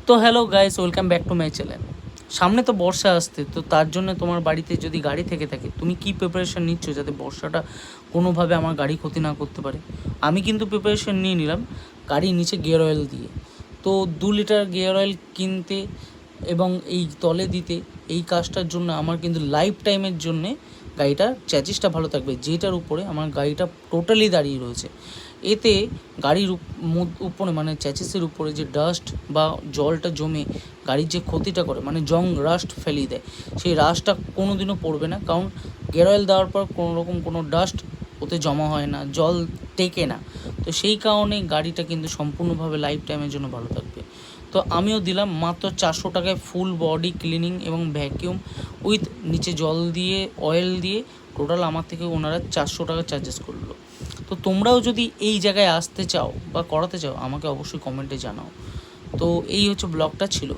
তো hello guys, welcome back to my channel. সামনে তো বর্ষা আসছে, তো তার জন্য তোমার বাড়িতে যদি গাড়ি থেকে থাকে, তুমি কি প্রিপারেশন নিচ্ছ যাতে বর্ষাটা কোনোভাবে আমার গাড়ি ক্ষতি না করতে পারে? আমি কিন্তু প্রিপারেশন নিয়ে নিলাম গাড়ির নিচে গিয়ার অয়েল দিয়ে। তো 2 লিটার গিয়ার অয়েল কিনতে এবং এই তলে দিতে, এই কাজটার জন্য আমার কিন্তু লাইফ টাইমের জন্যে গাড়িটার চ্যাসিসটা ভালো থাকবে, যেটার উপরে আমার গাড়িটা টোটালি দাঁড়িয়ে রয়েছে। এতে গাড়ির উপরে মানে চ্যাসিসের উপরে যে ডাস্ট বা জলটা জমে গাড়ির যে ক্ষতিটা করে, মানে জং রাস্ট ফেলিয়ে দেয়, সেই রাস্টটা কোনো দিনও পড়বে না। কারণ গিয়ার অয়েল দেওয়ার পর কোনো রকম কোনো ডাস্ট ওতে জমা হয় না, জল টেকে না। তো সেই কারণে গাড়িটা কিন্তু সম্পূর্ণভাবে লাইফ টাইমের জন্য ভালো থাকবে। তো আমিও দিলাম মাত্র 400 টাকায় ফুল বডি ক্লিনিং এবং ভ্যাকিউম উইথ নিচে জল দিয়ে অয়েল দিয়ে। টোটাল আমার থেকে ওনারা 400 টাকা চার্জেস করলো। তো তোমরাও যদি এই জায়গায় আসতে চাও বা করাতে চাও, আমাকে অবশ্যই কমেন্টে জানাও। তো এই হচ্ছে ব্লগটা ছিল।